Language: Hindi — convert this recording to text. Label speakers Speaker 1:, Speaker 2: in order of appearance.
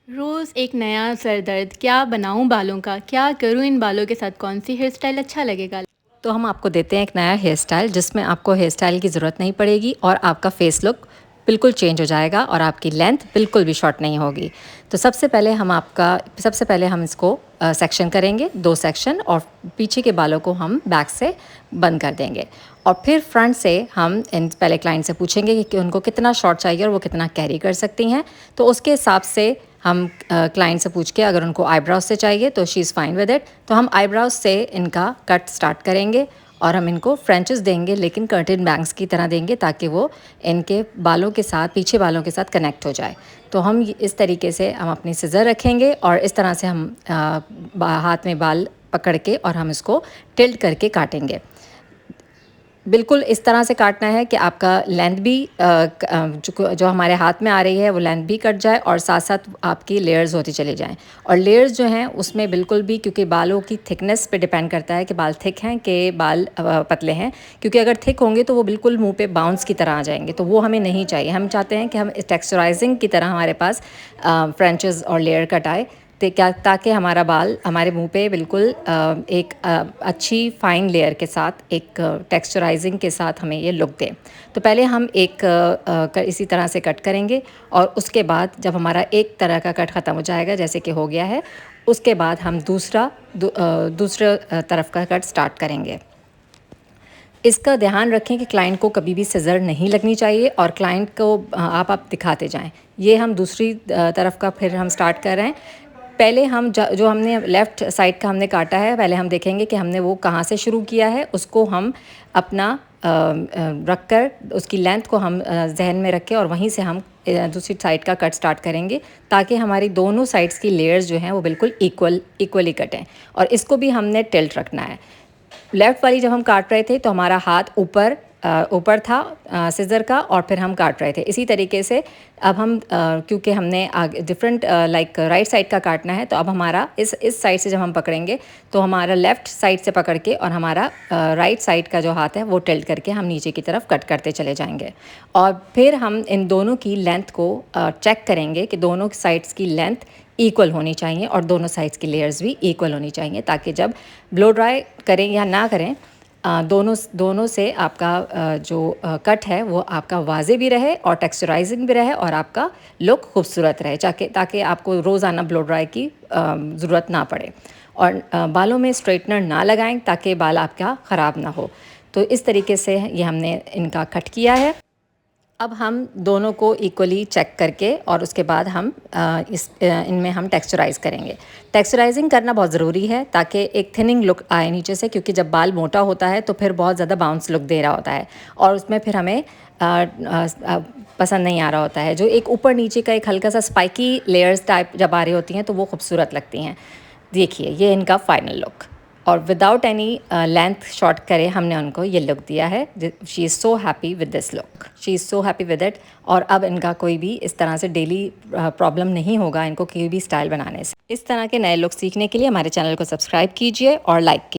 Speaker 1: रोज़ एक नया सर दर्द, क्या बनाऊँ बालों का? क्या करूँ इन बालों के साथ? कौन-सी हेयर स्टाइल अच्छा लगेगा?
Speaker 2: तो हम आपको देते हैं एक नया हेयर स्टाइल जिसमें आपको हेयर स्टाइल की ज़रूरत नहीं पड़ेगी और आपका फेस लुक बिल्कुल चेंज हो जाएगा और आपकी लेंथ बिल्कुल भी शॉर्ट नहीं होगी। तो सबसे पहले हम इसको सेक्शन करेंगे, 2 सेक्शन, और पीछे के बालों को हम बैक से बंद कर देंगे। और फिर फ्रंट से हम इन पहले क्लाइंट से पूछेंगे कि उनको कितना शॉर्ट चाहिए और वो कितना कैरी कर सकती हैं। तो उसके हिसाब से हम क्लाइंट से पूछ के, अगर उनको आईब्रोज से चाहिए तो she is fine with it, तो हम आईब्रोज से इनका कट स्टार्ट करेंगे और हम इनको फ्रेंचेस देंगे, लेकिन कर्टेन बैंग्स की तरह देंगे ताकि वो इनके बालों के साथ, पीछे बालों के साथ कनेक्ट हो जाए। तो हम इस तरीके से हम अपनी सिज़र रखेंगे और इस तरह से हम हाथ में बाल पकड़ के और हम इसको टिल्ट करके काटेंगे। बिल्कुल इस तरह से काटना है कि आपका लेंथ भी जो हमारे हाथ में आ रही है वो लेंथ भी कट जाए और साथ साथ आपकी लेयर्स होती चली जाएं। और लेयर्स जो हैं उसमें बिल्कुल भी, क्योंकि बालों की थिकनेस पे डिपेंड करता है कि बाल थिक हैं कि बाल पतले हैं, क्योंकि अगर थिक होंगे तो वो बिल्कुल मुंह पे बाउंस की तरह आ जाएंगे, तो वो हमें नहीं चाहिए। हम चाहते हैं कि हम टेक्सचराइजिंग की तरह हमारे पास फ्रेंचेस और लेयर कट आए, ताकि हमारा बाल हमारे मुंह पे बिल्कुल एक अच्छी फाइन लेयर के साथ, एक टेक्सचराइजिंग के साथ हमें ये लुक दे। तो पहले हम इसी तरह से कट करेंगे और उसके बाद जब हमारा एक तरह का कट ख़त्म हो जाएगा, जैसे कि हो गया है, उसके बाद हम दूसरा तरफ का कट स्टार्ट करेंगे। इसका ध्यान रखें कि क्लाइंट को कभी भी सिज़र नहीं लगनी चाहिए और क्लाइंट को आप दिखाते जाएं। ये हम दूसरी तरफ का फिर हम स्टार्ट कर रहे हैं। पहले हम जो हमने लेफ़्ट साइड का हमने काटा है, पहले हम देखेंगे कि हमने वो कहाँ से शुरू किया है। उसको हम अपना रख कर उसकी लेंथ को हम जहन में रखें और वहीं से हम दूसरी साइड का कट स्टार्ट करेंगे, ताकि हमारी दोनों साइड्स की लेयर्स जो हैं वो बिल्कुल इक्वली कटें। और इसको भी हमने टिल्ट रखना है। लेफ़्ट वाली जब हम काट रहे थे तो हमारा हाथ ऊपर था सिज़र का, और फिर हम काट रहे थे इसी तरीके से। अब हम क्योंकि हमने आगे डिफरेंट लाइक राइट साइड का काटना है, तो अब हमारा इस साइड से जब हम पकड़ेंगे तो हमारा लेफ़्ट साइड से पकड़ के और हमारा राइट साइड का जो हाथ है वो टिल्ट करके हम नीचे की तरफ कट करते चले जाएंगे। और फिर हम इन दोनों की लेंथ को चेक करेंगे कि दोनों साइड्स की लेंथ इक्वल होनी चाहिए और दोनों साइड्स की लेयर्स भी इक्वल होनी चाहिए, ताकि जब ब्लो ड्राई करें या ना करें, दोनों से आपका जो कट है वो आपका वाज़े भी रहे और टेक्सचराइजिंग भी रहे और आपका लुक खूबसूरत रहे, ताकि आपको रोज़ाना ब्लो ड्राई की ज़रूरत ना पड़े। और बालों में स्ट्रेटनर ना लगाएं ताकि बाल आपका ख़राब ना हो। तो इस तरीके से ये हमने इनका कट किया है। अब हम दोनों को इक्वली चेक करके और उसके बाद हम इनमें हम टेक्सचराइज़ करेंगे। टेक्सचराइजिंग करना बहुत ज़रूरी है ताकि एक थिनिंग लुक आए नीचे से, क्योंकि जब बाल मोटा होता है तो फिर बहुत ज़्यादा बाउंस लुक दे रहा होता है और उसमें फिर हमें पसंद नहीं आ रहा होता है। जो एक ऊपर नीचे का एक हल्का सा स्पाइकी लेयर्स टाइप जब आ रही होती हैं तो वो खूबसूरत लगती हैं। देखिए ये इनका फाइनल लुक, और विदाउट एनी लेंथ शॉर्ट करे हमने उनको ये लुक दिया है। She is so happy with this look, she is so happy with it. और अब इनका कोई भी इस तरह से डेली प्रॉब्लम नहीं होगा इनको कोई भी स्टाइल बनाने से। इस तरह के नए लुक सीखने के लिए हमारे चैनल को सब्सक्राइब कीजिए और लाइक कीजिए।